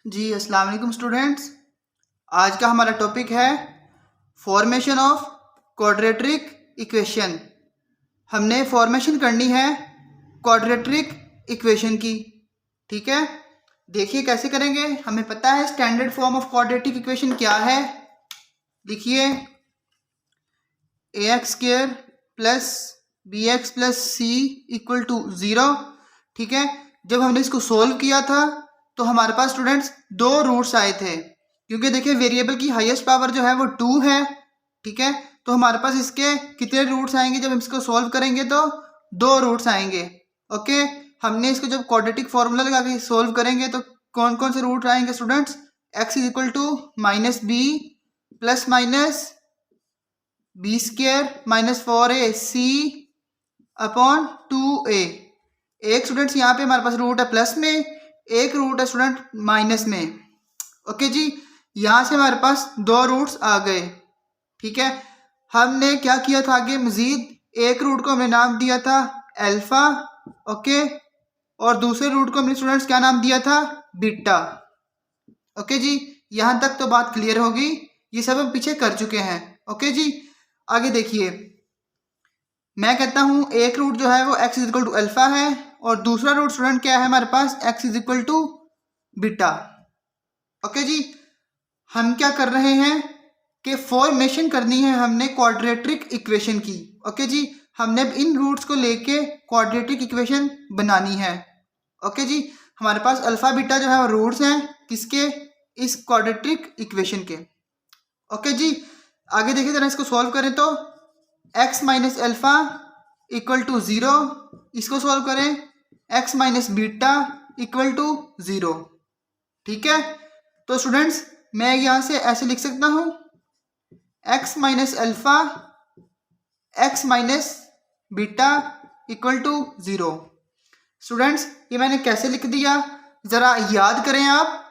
जी अस्सलाम वालेकुम स्टूडेंट्स। आज का हमारा टॉपिक है फॉर्मेशन ऑफ क्वाड्रेटिक इक्वेशन। हमने फॉर्मेशन करनी है क्वाड्रेटिक इक्वेशन की। ठीक है, देखिए कैसे करेंगे। हमें पता है standard form of quadratic equation क्या है। लिखिए ax² plus bx plus C equal to 0। ठीक है, जब हमने इसको सोल्व किया था तो हमारे पास स्टूडेंट्स दो रूट्स आए थे, क्योंकि देखिए वेरिएबल की हाईएस्ट पावर जो है वो 2 है। ठीक है, तो हमारे पास इसके कितने रूट्स आएंगे जब हम इसको सोल्व करेंगे? तो दो रूट्स आएंगे। ओके, हमने इसको जब क्वाड्रेटिक फॉर्मूला लगा के सोल्व करेंगे तो कौन कौन से रूट आएंगे students? x is equal to minus B plus minus b² minus 4ac upon 2a। एक स्टूडेंट्स यहाँ पे हमारे पास रूट है प्लस में, एक रूट है स्टूडेंट माइनस में। ओके जी, यहाँ से हमारे पास दो रूट्स आ गए। ठीक है, हमने क्या किया था आगे मजीद, एक रूट को हमने नाम दिया था अल्फा। ओके, और दूसरे रूट को हमने स्टूडेंट्स क्या नाम दिया था? बीटा। ओके जी, यहाँ तक तो बात क्लियर होगी। ये सब हम पीछे कर चुके हैं। ओके जी, आगे देखिए, मैं कहता हूं एक रूट जो है वो x is equal to alpha है और दूसरा रूट स्टूडेंट क्या है हमारे पास? x is equal to beta. Okay जी, हम क्या कर रहे हैं कि फॉर्मेशन करनी है हमने क्वाड्रेटिक इक्वेशन की। ओके जी, हमने अब इन रूट्स को लेके क्वाड्रेटिक इक्वेशन बनानी है। ओके जी, हमारे पास अल्फा बीटा जो है वो रूट्स हैं किसके? इस क्वाड्रेटिक इक्वेशन के। ओके जी, आगे देखिए जरा इसको सॉल्व करें तो x minus alpha equal to 0, इसको सॉल्व करें x minus beta equal to 0। ठीक है, तो स्टूडेंट्स मैं यहां से ऐसे लिख सकता हूं x minus alpha x minus beta equal to 0। Students ये मैंने कैसे लिख दिया, जरा याद करें आप।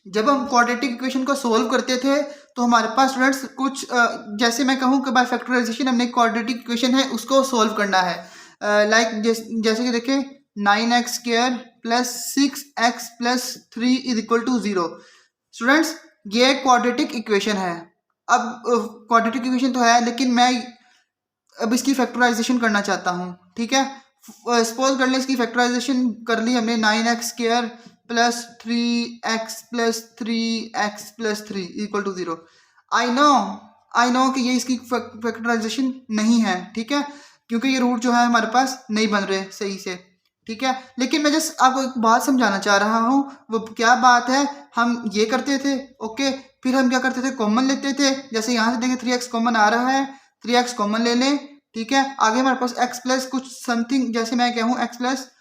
जब हम क्वाड्रेटिक इक्वेशन को सोल्व करते थे तो हमारे पास स्टूडेंट्स कुछ जैसे मैं कहूँ कि बाय फैक्टराइजेशन हमने क्वाड्रेटिक इक्वेशन है उसको सोल्व करना है। लाइक जैसे कि देखें 9x² plus 6x plus 3 is equal to 0। Students ये क्वाड्रेटिक इक्वेशन है। अब क्वाड्रेटिक इक्वेशन तो है लेकिन मैं अब इसकी फैक्टराइजेशन करना चाहता हूँ। ठीक है, सपोज कर लें इसकी फैक्टराइजेशन कर ली हमने 9x² plus 3x plus 3x plus 3 equal to 0। I know कि ये इसकी फैक्टराइजेशन नहीं है। ठीक है, क्योंकि ये रूट जो है हमारे पास नहीं बन रहे सही से। ठीक है, लेकिन मैं जस्ट आपको एक बात समझाना चाह रहा हूँ। वो क्या बात है, हम ये करते थे। ओके, फिर हम क्या करते थे? कॉमन लेते थे। जैसे यहाँ से देखें 3x कॉमन आ रहा है, 3x कॉमन ले लें। ठीक है, आगे हमारे पास x प्लस कुछ समथिंग, जैसे मैं कहूँ x प्लस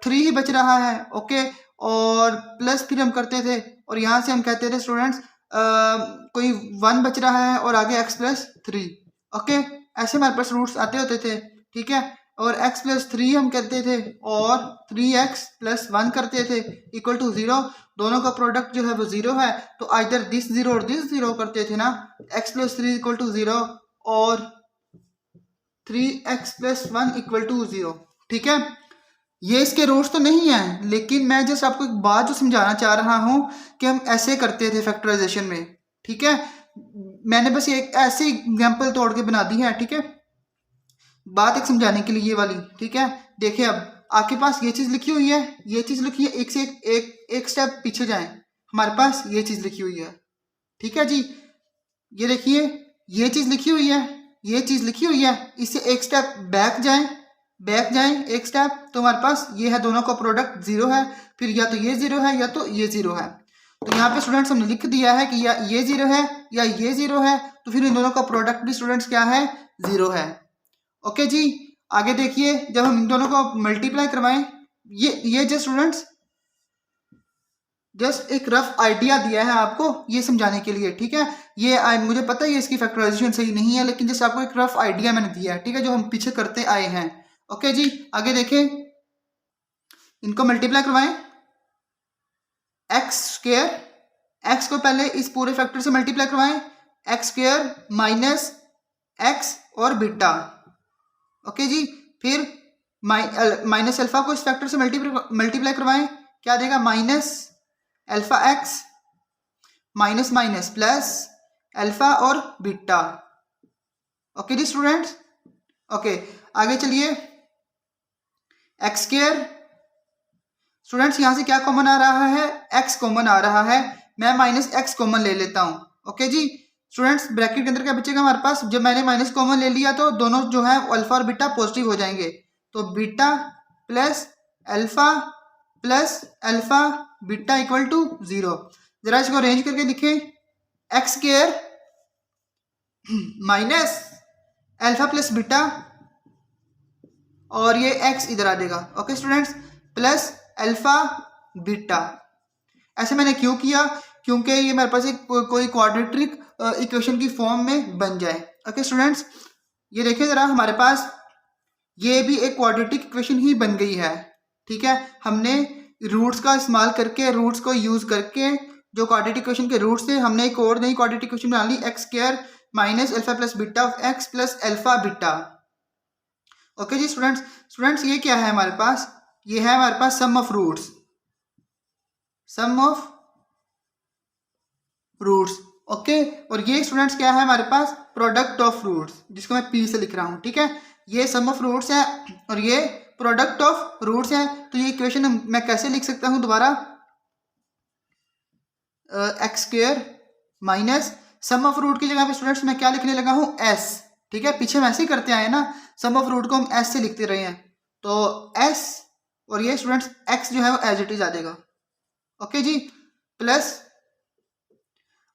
3 ही बच रहा है। ओके, और प्लस फिर हम करते थे और यहाँ से हम कहते थे स्टूडेंट्स कोई 1 बच रहा है और आगे x प्लस 3। ओके, ऐसे हमारे पास रूट्स आते होते थे। ठीक है, और x प्लस 3 हम करते थे और 3x प्लस 1 करते थे इक्वल टू 0। दोनों का प्रोडक्ट जो है वो 0 है, तो आइदर दिस 0 और दिस 0 करते थे ना। x प्लस 3 इक्वल टू 0 और 3x प्लस 1 इक्वल टू 0। ठीक है, ये इसके रूट्स तो नहीं है, लेकिन मैं जस्ट आपको एक बात जो समझाना चाह रहा हूं कि हम ऐसे करते थे फैक्टराइजेशन में। ठीक है, मैंने बस एक ऐसे एग्जांपल तोड़ के बना दी है। ठीक है, बात एक समझाने के लिए ये वाली। ठीक है, देखिए अब आपके पास ये चीज लिखी हुई है, ये चीज लिखी है, एक से एक स्टेप पीछे जाएं, हमारे पास ये चीज लिखी हुई है। ठीक है जी, ये देखिए ये चीज लिखी हुई है, ये चीज लिखी हुई है, इससे एक स्टेप बैक जाएं एक स्टेप, तो हमारे पास ये है, दोनों का प्रोडक्ट 0 है। फिर या तो ये 0 है या तो ये 0 है। तो यहाँ पे स्टूडेंट्स हमने लिख दिया है कि या ये 0 है या ये 0 है, तो फिर इन दोनों का प्रोडक्ट भी स्टूडेंट्स क्या है? 0 है। ओके जी, आगे देखिए, जब हम इन दोनों को मल्टीप्लाई करवाएं, ये जस्ट स्टूडेंट्स जस्ट एक रफ आइडिया दिया है आपको ये समझाने के लिए। ठीक है, ये मुझे पता है ये इसकी फैक्टराइजेशन सही नहीं है, लेकिन जस्ट आपको एक रफ आइडिया मैंने दिया है। ठीक है, जो हम पीछे करते आए हैं। ओके जी, आगे देखें, इनको मल्टीप्लाई करवाएं। x², x को पहले इस पूरे फैक्टर से मल्टीप्लाई करवाएं, x² माइनस x और बीटा। ओके जी, फिर माइनस अल्फा को इस फैक्टर से मल्टीप्लाई करवाएं, क्या देगा? Minus alpha x minus minus plus alpha और बीटा। ओके जी स्टूडेंट्स, ओके आगे चलिए। एक्स स्क्वायर, स्टूडेंट्स यहां से क्या कॉमन आ रहा है, एक्स कॉमन आ रहा है, मैं माइनस एक्स कॉमन ले लेता हूं। ओके जी स्टूडेंट्स, ब्रैकेट के अंदर क्या बचेगा हमारे पास, जब मैंने माइनस कॉमन ले लिया तो दोनों जो है अल्फा और बीटा पॉजिटिव हो जाएंगे, तो beta plus alpha beta equal to 0। जरा इसको अरेंज करके लिखें, x square minus alpha plus beta और ये एक्स इधर आ जाएगा। Okay students, plus alpha beta. ऐसे मैंने क्यों किया, क्योंकि ये मेरे पास एक कोई क्वाड्रेटिक इक्वेशन की फॉर्म में बन जाए। ओके स्टूडेंट्स, ये देखिए जरा हमारे पास ये भी एक क्वाड्रेटिक इक्वेशन ही बन गई है। ठीक है, हमने रूट्स का इस्तेमाल करके, रूट्स को यूज करके जो क्वाड्रेटिक इक्वेशन के रूट्स थे, हमने एक और नई क्वाड्रेटिक इक्वेशन बना ली, X square minus alpha plus beta of X plus alpha beta. Okay जी स्टूडेंट्स ये क्या है हमारे पास, ये है हमारे पास sum of roots, sum of roots. Okay, और ये स्टूडेंट्स क्या है हमारे पास, प्रोडक्ट ऑफ रूट्स, जिसको मैं पी से लिख रहा हूं। ठीक है, ये सम ऑफ रूट्स है और ये प्रोडक्ट ऑफ रूट्स है। तो ये इक्वेशन मैं कैसे लिख सकता हूं दोबारा, x square minus sum of root की जगह पे स्टूडेंट्स मैं क्या लिखने लगा हूं, एस। ठीक है, पीछे हम ऐसे ही करते आए ना, सम ऑफ रूट को हम एस से लिखते रहे हैं, तो एस और ये स्टूडेंट्स एक्स जो है वो एज इट इज आ जाएगा। ओके जी, प्लस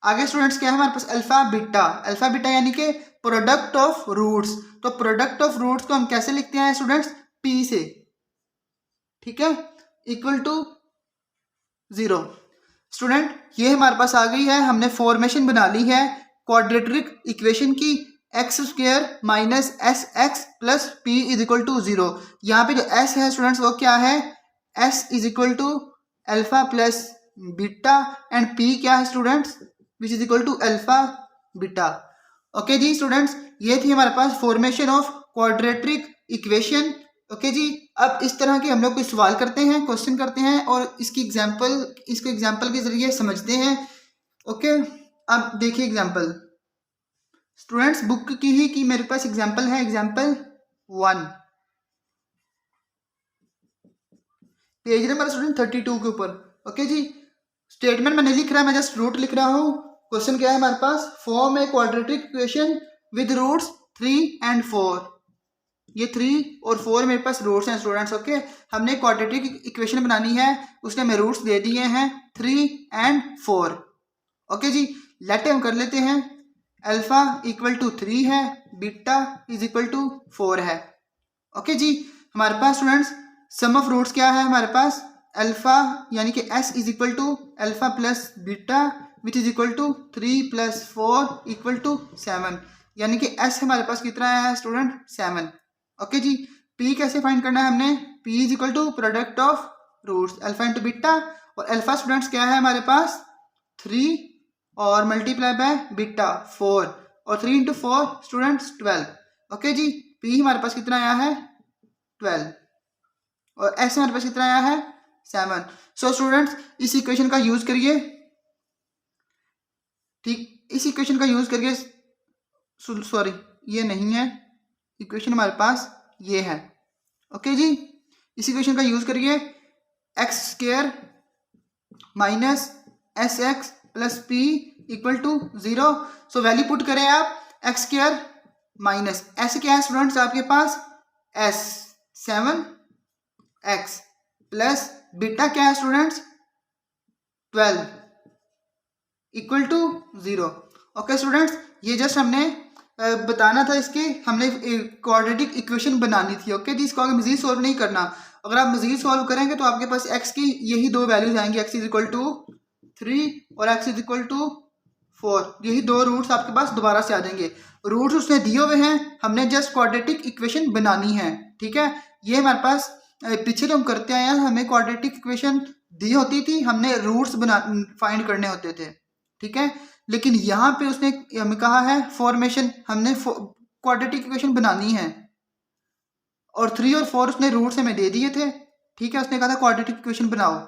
आगे स्टूडेंट्स क्या है हमारे पास, अल्फा बीटा यानी कि प्रोडक्ट ऑफ रूट्स। तो प्रोडक्ट ऑफ रूट्स को हम कैसे लिखते हैं स्टूडेंट्स, पी से। ठीक है, इक्वल टू 0। स्टूडेंट ये हमारे पास आ गई है, हमने फॉर्मेशन बना ली है क्वाड्रेटिक इक्वेशन की, x square minus S x plus P is equal to 0। यहाँ पे जो एस है स्टूडेंट्स वो क्या है, S is equal to alpha plus beta and P क्या है students, which is equal to alpha beta. Okay जी स्टूडेंट्स, ये थी हमारे पास formation of quadratic equation. Okay जी, अब इस तरह के हम लोग कोई सवाल करते हैं, क्वेश्चन करते हैं और इसको एग्जाम्पल के जरिए समझते हैं। ओके, अब देखिए एग्जाम्पल स्टूडेंट्स, बुक की ही कि मेरे पास एग्जाम्पल है, एग्जाम्पल 1 पेज नंबर स्टूडेंट 32 के ऊपर। ओके जी, स्टेटमेंट में नहीं लिख रहा, मैं जस्ट रूट लिख रहा हूँ। क्वेश्चन क्या है हमारे पास, form a quadratic equation with roots 3 and 4। ये 3 और 4 मेरे पास रूट्स हैं स्टूडेंट्स। ओके, हमने क्वाड्रेटिक इक्वेशन बनानी है, उसने हमें रूट्स दे दिए हैं 3 and 4। ओके जी, लेट हम कर लेते हैं, अल्फा इक्वल टू 3 है, बीटा इज इक्वल टू 4 है। ओके जी, हमारे पास स्टूडेंट्स सम ऑफ रूट्स क्या है हमारे पास, अल्फा यानी कि S is equal to alpha plus beta which is equal to 3 + 4 equal to 7, यानी कि एस हमारे पास कितना है स्टूडेंट, 7। ओके जी, पी कैसे फाइंड करना है हमने, P is equal to product of roots alpha into beta, और अल्फा स्टूडेंट्स क्या है हमारे पास 3 और मल्टीप्लाई बाय बीटा 4, और 3 × 4 स्टूडेंट्स 12। ओके जी, पी हमारे पास कितना आया है 12 और एस हमारे पास कितना आया है 7। सो स्टूडेंट्स इस इक्वेशन का यूज करिए, ठीक, इस इक्वेशन का यूज करिए, सॉरी ये नहीं है इक्वेशन, हमारे पास ये है। ओके जी, इस इक्वेशन का यूज करिए, x square minus S x plus P equal to 0। So value put करें आप, एक्स स्क्वायर माइनस एस क्या है स्टूडेंट्स आपके पास, एस 7x प्लस बीटा क्या है students 12 equal to 0। Okay students, ये जस्ट हमने बताना था, इसके हमने क्वाड्रेटिक इक्वेशन बनानी थी। ओके जी, इसको आगे मजीद सॉल्व नहीं करना, अगर आप मजीद सॉल्व करेंगे तो आपके पास x की यही 2 वैल्यूज आएंगी, x इज इक्वल टू 3 और x इज इक्वल टू 4, यही 2 रूट्स आपके पास दोबारा से आ जाएंगे। रूट्स उसने दिए हुए हैं, हमने जस्ट क्वाड्रेटिक इक्वेशन बनानी है। ठीक है, ये हमारे पास पीछे जो हम करते आए हैं, हमें क्वाड्रेटिक इक्वेशन दी होती थी, हमने रूट्स फाइंड करने होते थे। ठीक है, लेकिन यहाँ पे उसने हमें कहा है फॉर्मेशन, हमने क्वाड्रेटिक इक्वेशन बनानी है, और 3 और 4 उसने रूट्स हमें दे दिए थे। ठीक है, उसने कहा था क्वाड्रेटिक इक्वेशन बनाओ,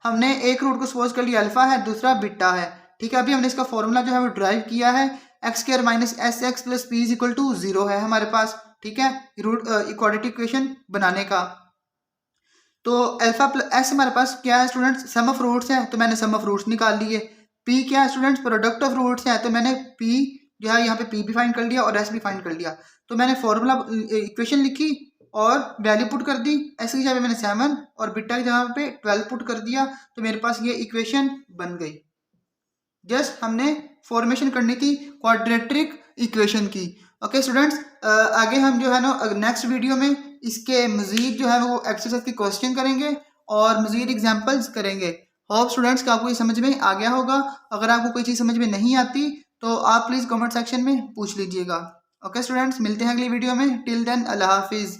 हमने एक रूट को सपोज कर लिया अल्फा है, दूसरा बीटा है, ठीक है। अभी हमने इसका फॉर्मूला जो है वो ड्राइव किया है, x square minus S x plus P is equal to 0 है हमारे पास, ठीक है, रूट क्वाड्रेटिक इक्वेशन बनाने का। तो अल्फा प्लस एस हमारे पास क्या है स्टूडेंट्स, सम ऑफ रूट्स है, तो मैंने सम ऑफ रूट्स निकाल लिए। पी क्या है स्टूडेंट्स, प्रोडक्ट ऑफ रूट्स है, तो मैंने पी जो है यहाँ पे पी भी फाइंड कर लिया और एस भी फाइंड कर लिया। तो मैंने फॉर्मूला इक्वेशन लिखी और वैल्यू पुट कर दी। एस की जगह पे मैंने 7 और बीटा की जगह पे 12 पुट कर दिया, तो मेरे पास ये इक्वेशन बन गई। जस्ट हमने फॉर्मेशन करनी थी क्वाड्रेटिक इक्वेशन की। ओके स्टूडेंट्स, आगे हम जो है ना नेक्स्ट वीडियो में इसके मजीद जो है वो एक्सरसाइज के क्वेश्चन करेंगे और मजीद एग्जांपल्स करेंगे। होप स्टूडेंट्स का आपको ये समझ में आ गया होगा। अगर आपको कोई चीज़ समझ में नहीं आती तो आप प्लीज़ कमेंट सेक्शन में पूछ लीजिएगा। ओके स्टूडेंट्स, मिलते हैं अगली वीडियो में। टिल देन अल्लाह हाफिज़।